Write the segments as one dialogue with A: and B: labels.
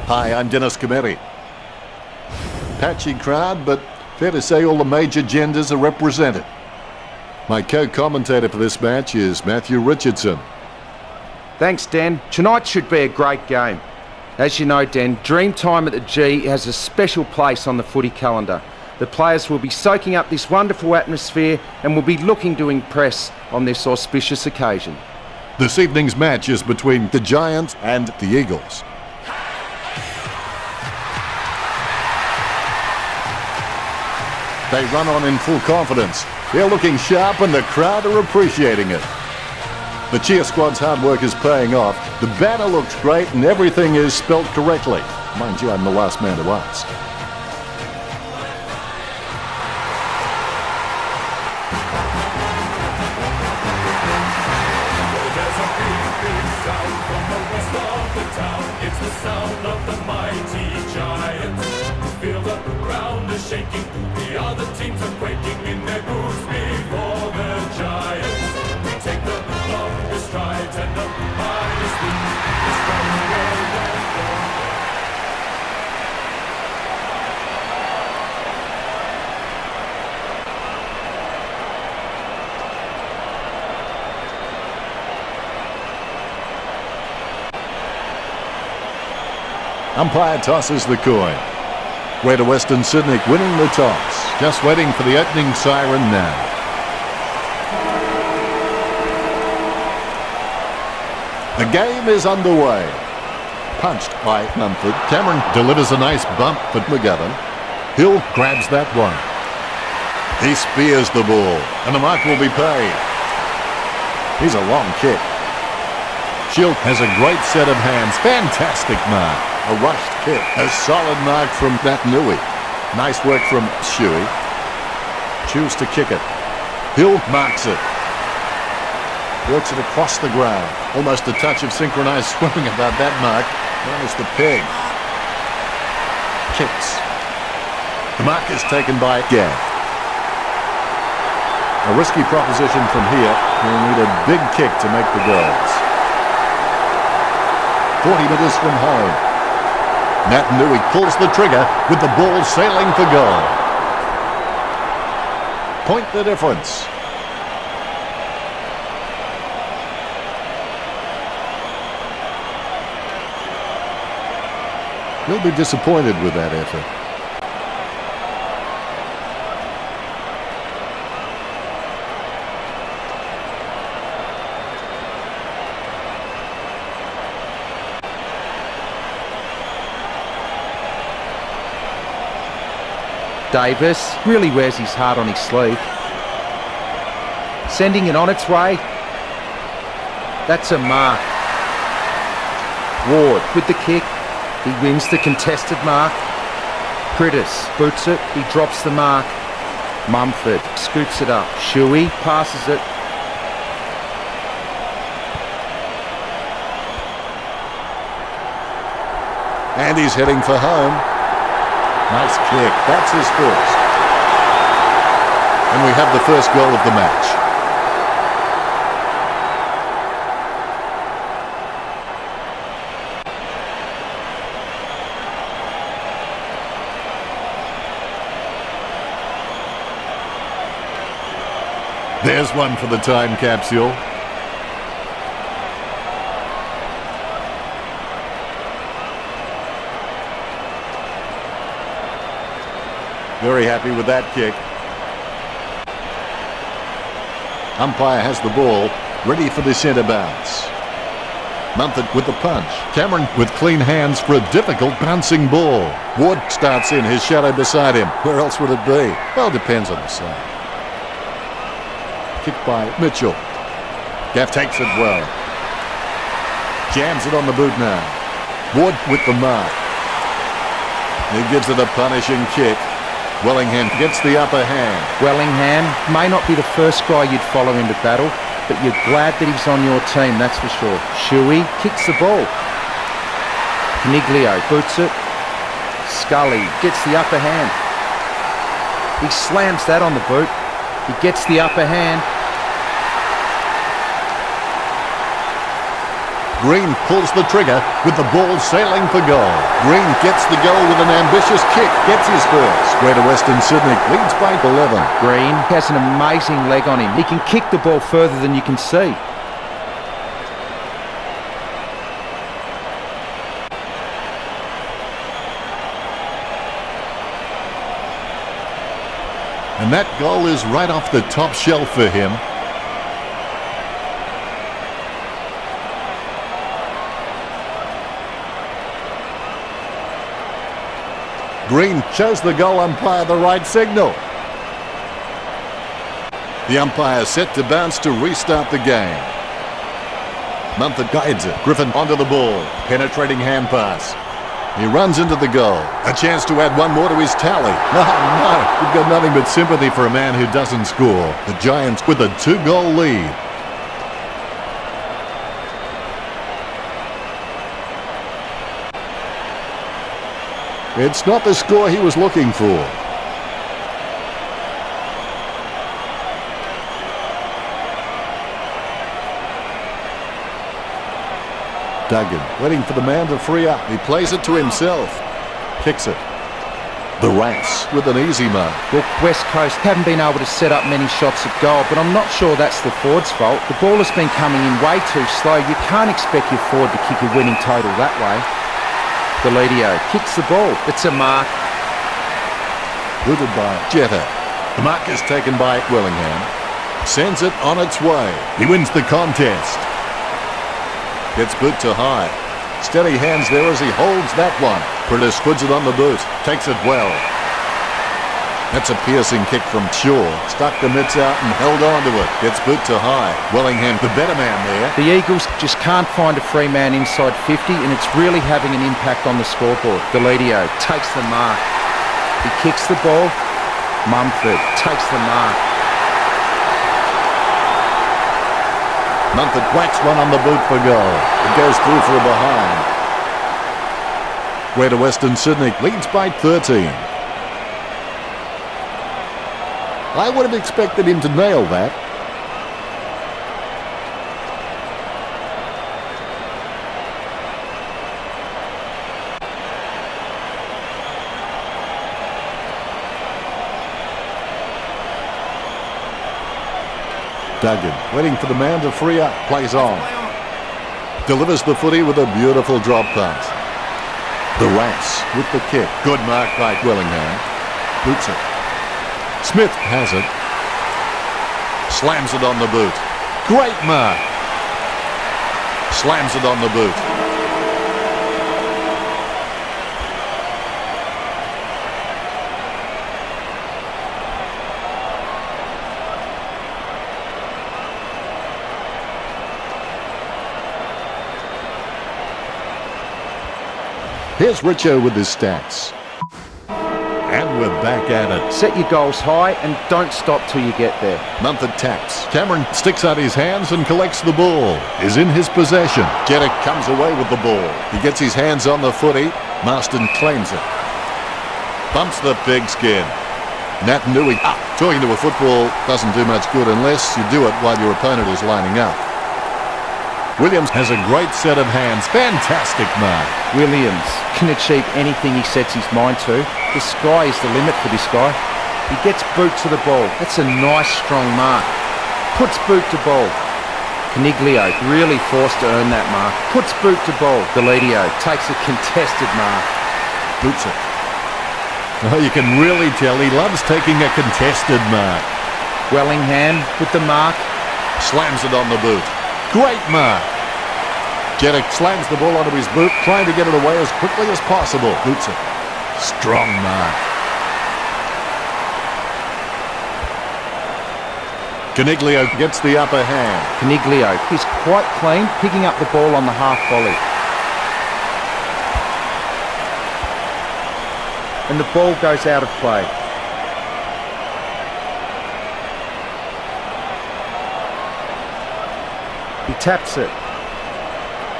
A: Hi, I'm Dennis Cometti. Patchy crowd, but fair to say all the major genders are represented. My co-commentator for this match is Matthew Richardson.
B: Thanks, Dan. Tonight should be a great game. As you know, Dan, Dreamtime at the G has a special place on the footy calendar. The players will be soaking up this wonderful atmosphere and will be looking to impress on this auspicious occasion.
A: This evening's match is between the Giants and the Eagles. They run on in full confidence. They're looking sharp and the crowd are appreciating it. The cheer squad's hard work is paying off. The banner looks great and everything is spelt correctly. Mind you, I'm the last man to ask.
C: There's a big sound from the west of the town. It's the sound of the mighty Giants. Feel the ground is shaking. The other teams are quaking in their boots before the Giants. We take the longest strides and the hardest leaps. The stronger
A: Umpire tosses the coin. Greater Western Sydney winning the toss. Just waiting for the opening siren now. The game is underway. Punched by Mumford. Cameron delivers a nice bump for McGovern. Hill grabs that one. He spears the ball and the mark will be paid. He's a long kick. Shield has a great set of hands. Fantastic mark. A rushed kick. A solid mark from Nui. Nice work from Shuey. Choose to kick it. Hill marks it. Works it across the ground. Almost a touch of synchronized swimming about that mark. Known as the peg. Kicks. The mark is taken by Gav. A risky proposition from here. He'll need a big kick to make the goals. 40 metres from home. Nat Nui pulls the trigger with the ball sailing for goal. Point the difference. He'll be disappointed with that effort.
B: Davis really wears his heart on his sleeve. Sending it on its way. That's a mark. Ward with the kick. He wins the contested mark. Pritis boots it. He drops the mark. Mumford scoops it up. Shuey passes it.
A: And he's heading for home. Nice kick. That's his first. And we have the first goal of the match. There's one for the time capsule. Very happy with that kick. Umpire has the ball, ready for the centre bounce. Mumford with the punch. Cameron with clean hands for a difficult bouncing ball. Ward starts in, his shadow beside him. Where else would it be? Well, depends on the side. Kick by Mitchell. Gaff takes it well. Jams it on the boot now. Ward with the mark. He gives it a punishing kick. Wellingham gets the upper hand.
B: Wellingham may not be the first guy you'd follow into battle, but you're glad that he's on your team, that's for sure. Shuey kicks the ball. Caniglio boots it. Scully gets the upper hand. He slams that on the boot. He gets the upper hand.
A: Green pulls the trigger with the ball sailing for goal. Green gets the goal with an ambitious kick, gets his first. Greater Western Sydney leads by 11.
B: Green has an amazing leg on him. He can kick the ball further than you can see.
A: And that goal is right off the top shelf for him. Green shows the goal umpire the right signal. The umpire set to bounce to restart the game. Mumford guides it. Griffin onto the ball. Penetrating hand pass. He runs into the goal. A chance to add one more to his tally. No, you've got nothing but sympathy for a man who doesn't score. The Giants with a 2-goal lead. It's not the score he was looking for. Duggan waiting for the man to free up. He plays it to himself. Kicks it. The Rats with an easy mark.
B: Look, West Coast haven't been able to set up many shots at goal, but I'm not sure that's the forward's fault. The ball has been coming in way too slow. You can't expect your forward to kick a winning total that way. Deledio kicks the ball. It's a mark.
A: Booted by Jetta. The mark is taken by Willingham. Sends it on its way. He wins the contest. Gets boot to high. Steady hands there as he holds that one. Prentice puts it on the boot. Takes it well. That's a piercing kick from Shaw. Stuck the mitts out and held on to it. Gets boot to high. Willingham, the better man there.
B: The Eagles just can't find a free man inside 50, and it's really having an impact on the scoreboard. Deledio takes the mark. He kicks the ball. Mumford takes the mark.
A: Mumford whacks one on the boot for goal. It goes through for a behind. Greater Western Sydney leads by 13. I would have expected him to nail that. Duggan waiting for the man to free up. Plays on. Delivers the footy with a beautiful drop pass. The Rats with the kick. Good mark by Willingham. Boots it. Smith has it. Slams it on the boot. Great mark. Slams it on the boot. Here's Richo with his stats. And we're back at it.
B: Set your goals high and don't stop till you get there.
A: Mumford taps. Cameron sticks out his hands and collects the ball. Is in his possession. Jetta comes away with the ball. He gets his hands on the footy. Marston claims it. Bumps the pigskin. Nat Nui. Talking to a football doesn't do much good unless you do it while your opponent is lining up. Williams has a great set of hands. Fantastic mark.
B: Williams can achieve anything he sets his mind to. The sky is the limit for this guy. He gets boot to the ball. That's a nice strong mark. Puts boot to ball. Caniglio really forced to earn that mark. Puts boot to ball. Deledio takes a contested mark.
A: Boots it. Oh, you can really tell he loves taking a contested mark.
B: Wellingham with the mark.
A: Slams it on the boot. Great mark. Jetta slams the ball onto his boot, trying to get it away as quickly as possible. Boots it. Strong mark. Caniglio gets the upper hand.
B: Caniglio is quite clean, picking up the ball on the half volley. And the ball goes out of play. He taps it.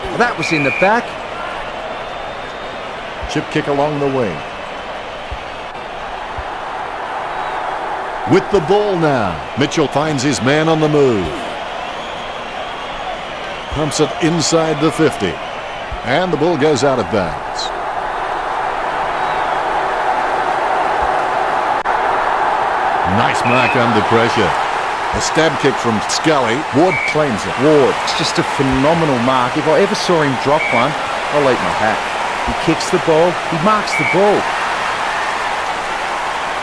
B: Well, that was in the back.
A: Chip kick along the wing. With the ball now. Mitchell finds his man on the move. Pumps it inside the 50. And the ball goes out of bounds. Nice mark under pressure. A stab kick from Scully. Ward claims it.
B: Ward, it's just a phenomenal mark. If I ever saw him drop one, I'll eat my hat. He kicks the ball, he marks the ball.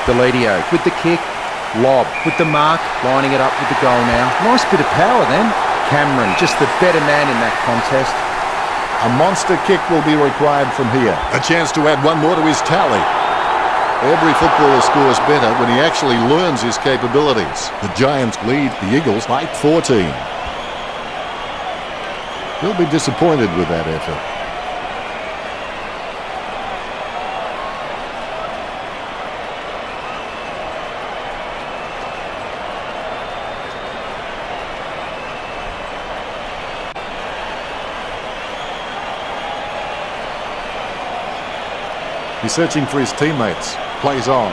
B: Deledio with the kick, lob with the mark, lining it up with the goal now. Nice bit of power then. Cameron, just the better man in that contest.
A: A monster kick will be required from here. A chance to add one more to his tally. Every footballer scores better when he actually learns his capabilities. The Giants lead the Eagles by 14. He'll be disappointed with that effort. He's searching for his teammates. Plays on.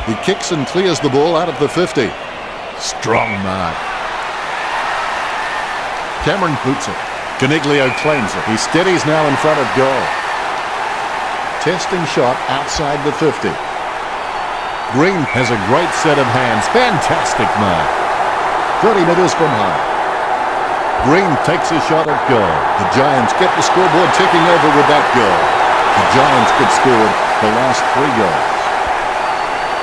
A: He kicks and clears the ball out of the 50. Strong mark. Cameron boots it. Caniglio claims it. He steadies now in front of goal. Testing shot outside the 50. Green has a great set of hands. Fantastic mark. 30 metres from home. Green takes a shot at goal. The Giants get the scoreboard ticking over with that goal. The Giants get scored the last 3 goals.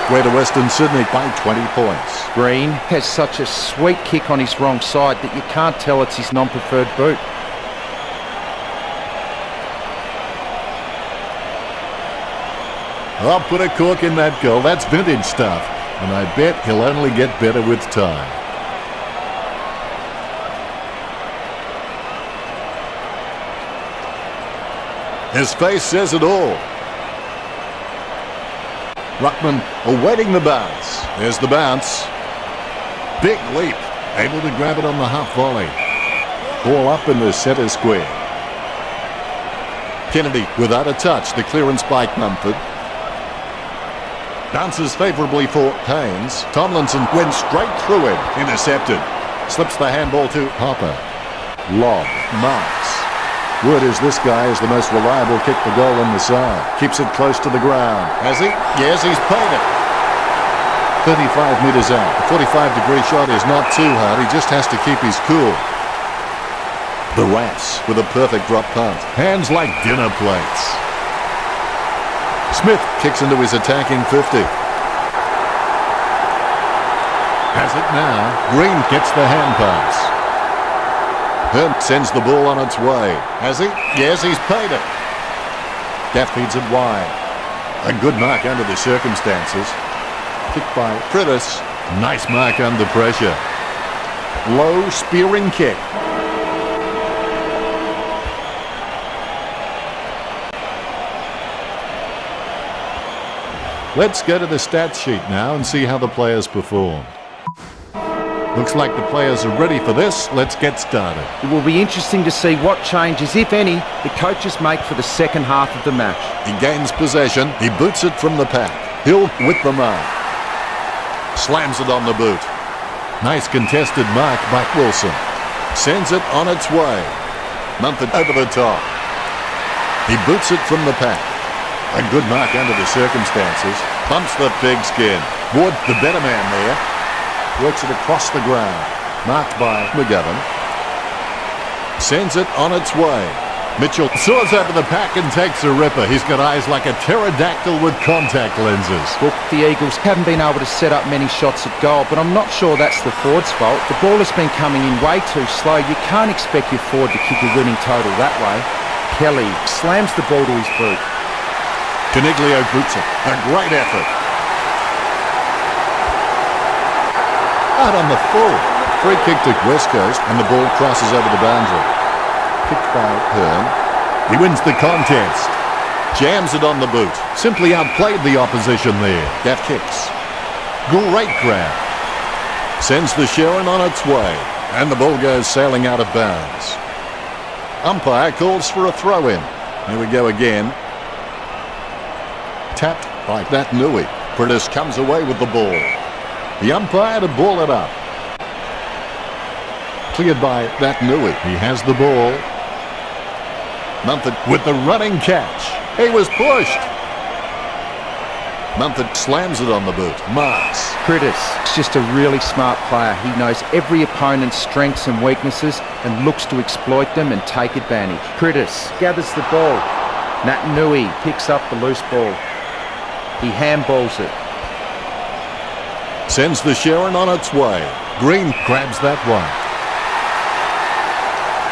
A: Greater Western Sydney by 20 points.
B: Green has such a sweet kick on his wrong side that you can't tell it's his non-preferred boot.
A: I'll put a cork in that goal. That's vintage stuff. And I bet he'll only get better with time. His face says it all. Ruckman awaiting the bounce. There's the bounce. Big leap. Able to grab it on the half volley. Ball up in the centre square. Kennedy without a touch. The clearance by Mumford. Bounces favourably for Haynes. Tomlinson went straight through him. Intercepted. Slips the handball to Hopper. Lob. Marks. Word is this guy is the most reliable kick for goal in the side. Keeps it close to the ground. Has he? Yes, he's paid it. 35 metres out. The 45-degree shot is not too hard. He just has to keep his cool. The Rats with a perfect drop punt. Hands like dinner plates. Smith kicks into his attacking 50. Has it now. Green gets the hand pass. Hearn sends the ball on its way. Has he? Yes, he's paid it. Gaff feeds it wide. A good mark under the circumstances. Kicked by Pritis. Nice mark under pressure. Low spearing kick. Let's go to the stats sheet now and see how the players performed. Looks like the players are ready for this. Let's get started.
B: It will be interesting to see what changes, if any, the coaches make for the second half of the match.
A: He gains possession. He boots it from the pack. Hill with the mark. Slams it on the boot. Nice contested mark by Wilson. Sends it on its way. Mumford over the top. He boots it from the pack. A good mark under the circumstances. Bumps the pigskin. Ward, the better man there. Works it across the ground. Marked by McGovern. Sends it on its way. Mitchell soars over the pack and takes a ripper. He's got eyes like a pterodactyl with contact lenses.
B: Look, the Eagles haven't been able to set up many shots at goal, but I'm not sure that's the forward's fault. The ball has been coming in way too slow. You can't expect your forward to kick a winning total that way. Kelly slams the ball to his boot.
A: Caniglio boots it. A great effort. Out on the full. Free kick to West Coast and the ball crosses over the boundary. Kicked by Hearn. He wins the contest. Jams it on the boot. Simply outplayed the opposition there. Gaff kicks. Great grab. Sends the Sharon on its way. And the ball goes sailing out of bounds. Umpire calls for a throw-in. Here we go again. Tapped by that Nui. Pritis comes away with the ball. The umpire to ball it up. Cleared by that Nui. He has the ball. Mumford with the running catch. He was pushed. Mumford slams it on the boot. Marks.
B: Critters is just a really smart player. He knows every opponent's strengths and weaknesses and looks to exploit them and take advantage. Critters gathers the ball. Nat Nui picks up the loose ball. He handballs it.
A: Sends the Sharon on its way. Green grabs that one.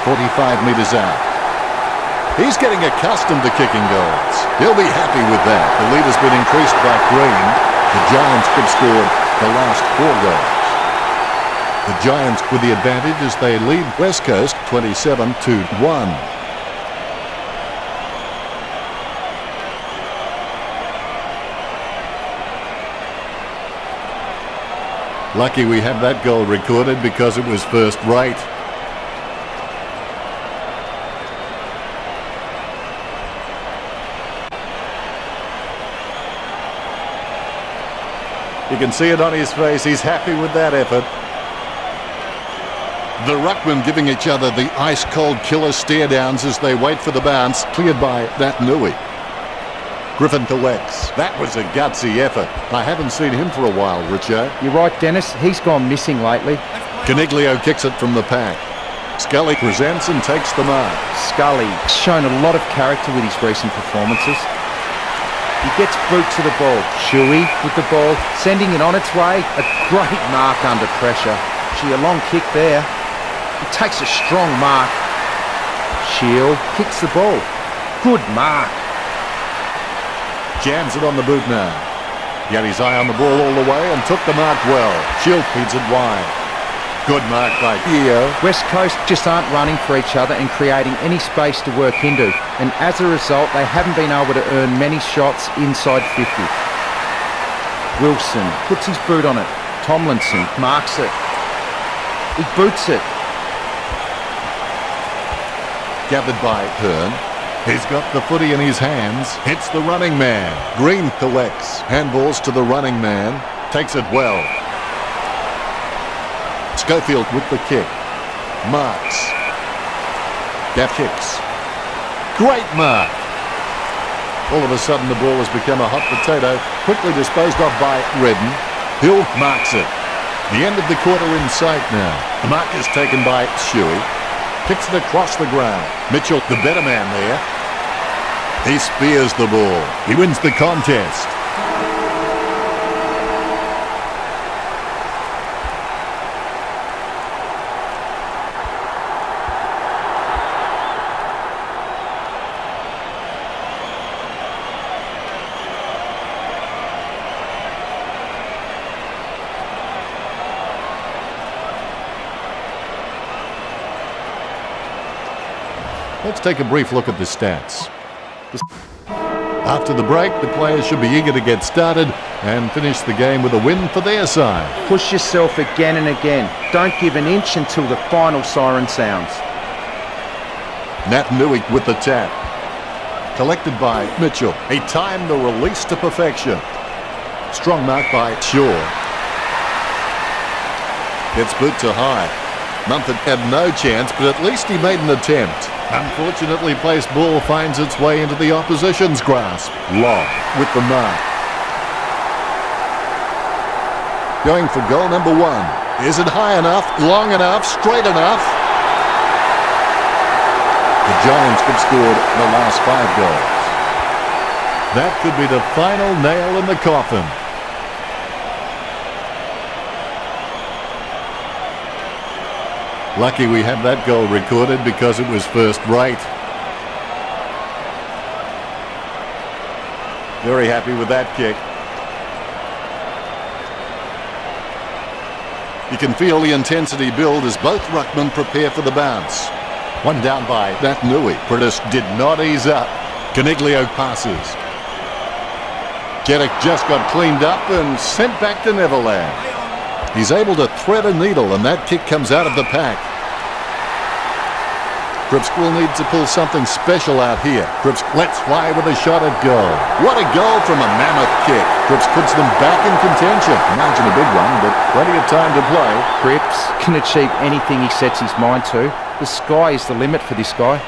A: 45 metres out. He's getting accustomed to kicking goals. He'll be happy with that. The lead has been increased by Green. The Giants have scored the last 4 goals. The Giants with the advantage as they lead West Coast 27-1. Lucky we have that goal recorded because it was first rate. You can see it on his face. He's happy with that effort. The ruckmen giving each other the ice-cold killer stare-downs as they wait for the bounce. Cleared by that Nui. Griffin collects. That was a gutsy effort. I haven't seen him for a while, Richo.
B: You're right, Dennis. He's gone missing lately.
A: Caniglio kicks it from the pack. Scully presents and takes the mark.
B: Scully's shown a lot of character with his recent performances. He gets boot to the ball. Shuey with the ball, sending it on its way. A great mark under pressure. Gee, a long kick there. He takes a strong mark. Shield kicks the ball. Good mark.
A: Jams it on the boot now. He had his eye on the ball all the way and took the mark well. Shield feeds it wide. Good mark by Gio.
B: West Coast just aren't running for each other and creating any space to work into. And as a result, they haven't been able to earn many shots inside 50. Wilson puts his boot on it. Tomlinson marks it. He boots it.
A: Gathered by Hearn. He's got the footy in his hands. Hits the running man. Green collects. Handballs to the running man. Takes it well. Schofield with the kick. Marks. Gaff kicks. Great mark. All of a sudden the ball has become a hot potato. Quickly disposed of by Redden. Hill marks it. The end of the quarter in sight now. The mark is taken by Shuey. Kicks it across the ground. Mitchell, the better man there. He spears the ball. He wins the contest. Let's take a brief look at the stats. After the break, the players should be eager to get started and finish the game with a win for their side.
B: Push yourself again and again. Don't give an inch until the final siren sounds.
A: Nat Nui with the tap. Collected by Mitchell. He timed the release to perfection. Strong mark by Shaw. Gets boot to high. Mumford had no chance, but at least he made an attempt. Unfortunately, placed ball finds its way into the opposition's grasp. Long with the mark. Going for goal number 1. Is it high enough, long enough, straight enough? The Giants have scored the last 5 goals. That could be the final nail in the coffin. Lucky we have that goal recorded because it was first rate. Very happy with that kick. You can feel the intensity build as both ruckmen prepare for the bounce. One down by that Nui. Pritis did not ease up. Caniglio passes. Jeddick just got cleaned up and sent back to Neverland. He's able to thread a needle and that kick comes out of the pack. Cripps will need to pull something special out here. Cripps lets fly with a shot at goal. What a goal from a mammoth kick. Cripps puts them back in contention. Margin a big one, but plenty of time to play.
B: Cripps can achieve anything he sets his mind to. The sky is the limit for this guy.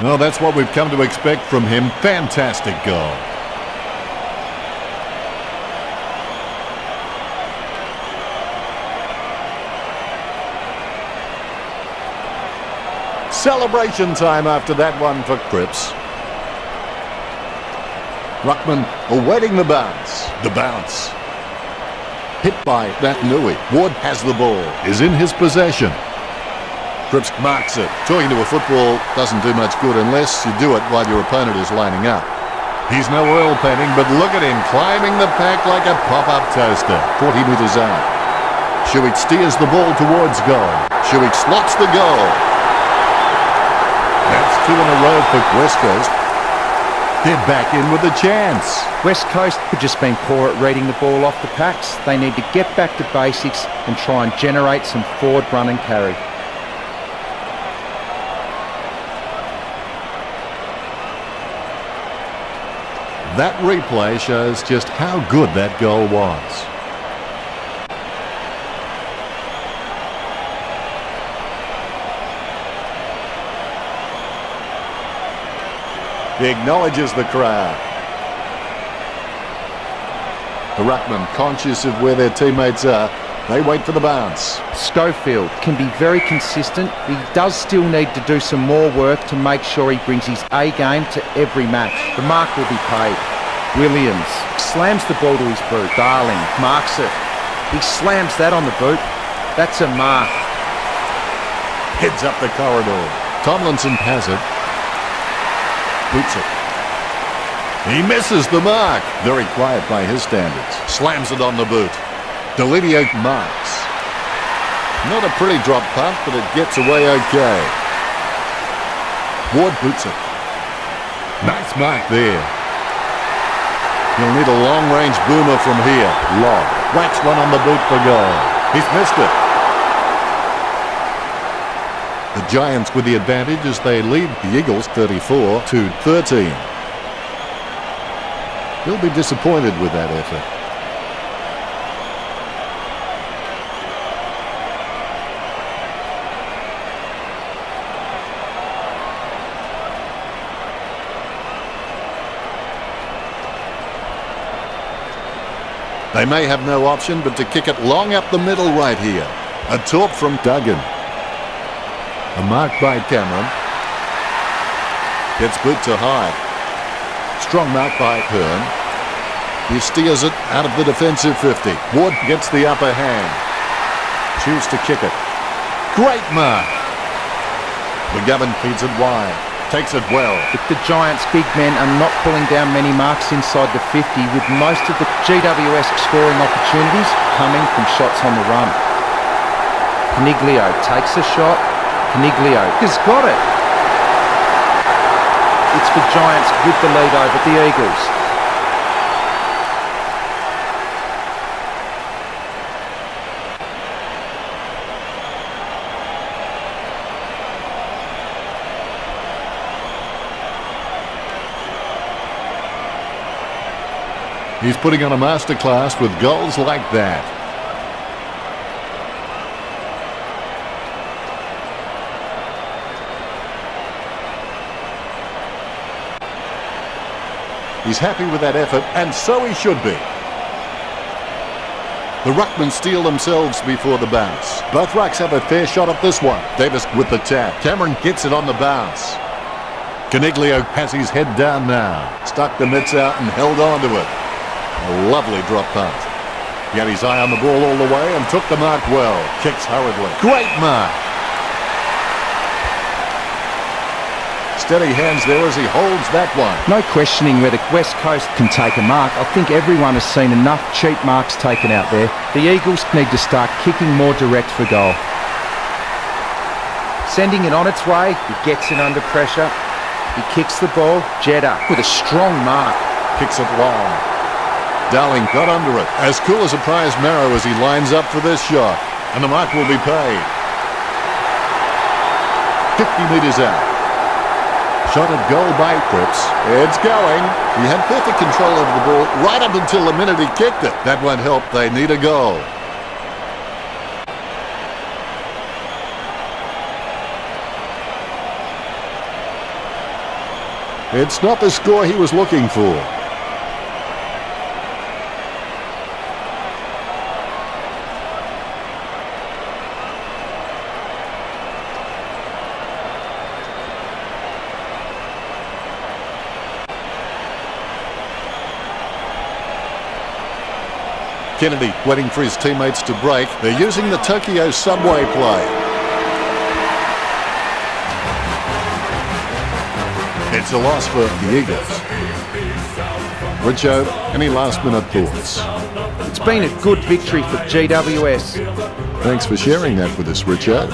A: Oh, that's what we've come to expect from him. Fantastic goal. Celebration time after that one for Cripps. Ruckman awaiting the bounce. The bounce. Hit by that Nui. Ward has the ball. Is in his possession. Cripps marks it. Talking to a football doesn't do much good unless you do it while your opponent is lining up. He's no oil painting, but look at him climbing the pack like a pop-up toaster. 40 metres out. Schuich steers the ball towards goal. Schuich slots the goal. That's 2 in a row for West Coast. They're back in with a chance.
B: West Coast have just been poor at reading the ball off the packs. They need to get back to basics and try and generate some forward run and carry.
A: That replay shows just how good that goal was. He acknowledges the crowd. The ruckman, conscious of where their teammates are, they wait for the bounce.
B: Schofield can be very consistent. He does still need to do some more work to make sure he brings his A game to every match. The mark will be paid. Williams slams the ball to his boot. Darling marks it. He slams that on the boot. That's a mark.
A: Heads up the corridor. Tomlinson has it. Boots it. He misses the mark. Very quiet by his standards. Slams it on the boot. Delidio marks. Not a pretty drop punt, but it gets away okay. Ward boots it. Nice mark there. You'll need a long-range boomer from here. Long. Whacks one on the boot for goal. He's missed it. The Giants with the advantage as they lead the Eagles 34-13. He'll be disappointed with that effort. They may have no option but to kick it long up the middle right here. A torp from Duggan. A mark by Cameron. Gets boot to high. Strong mark by Hearn. He steers it out of the defensive 50. Ward gets the upper hand. Choose to kick it. Great mark. McGovern feeds it wide. Takes it well.
B: If the Giants' big men are not pulling down many marks inside the 50, with most of the GWS scoring opportunities coming from shots on the run. Caniglio takes a shot. Caniglio has got it. It's the Giants with the lead over the Eagles.
A: He's putting on a masterclass with goals like that. He's happy with that effort, and so he should be. The ruckmen steel themselves before the bounce. Both rucks have a fair shot at this one. Davis with the tap. Cameron gets it on the bounce. Caniglio has his head down now. Stuck the mitts out and held on to it. A lovely drop punt. He had his eye on the ball all the way and took the mark well. Kicks hurriedly. Great mark. Steady hands there as he holds that one.
B: No questioning whether West Coast can take a mark. I think everyone has seen enough cheap marks taken out there. The Eagles need to start kicking more direct for goal. Sending it on its way. He gets it under pressure. He kicks the ball. Jeddah with a strong mark.
A: Kicks it long. Darling got under it. As cool as a prize marrow as he lines up for this shot. And the mark will be paid. 50 metres out. Shot at goal by Cripps. It's going. He had perfect control over the ball right up until the minute he kicked it. That won't help. They need a goal. It's not the score he was looking for. Kennedy waiting for his teammates to break. They're using the Tokyo subway play. It's a loss for the Eagles. Richo, any last-minute thoughts?
B: It's been a good victory for GWS.
A: Thanks for sharing that with us, Richo.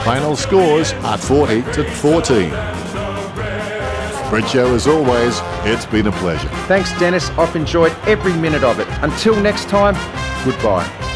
A: Final scores are 40-14. Richo, as always, it's been a pleasure.
B: Thanks, Dennis. I've enjoyed every minute of it. Until next time, goodbye.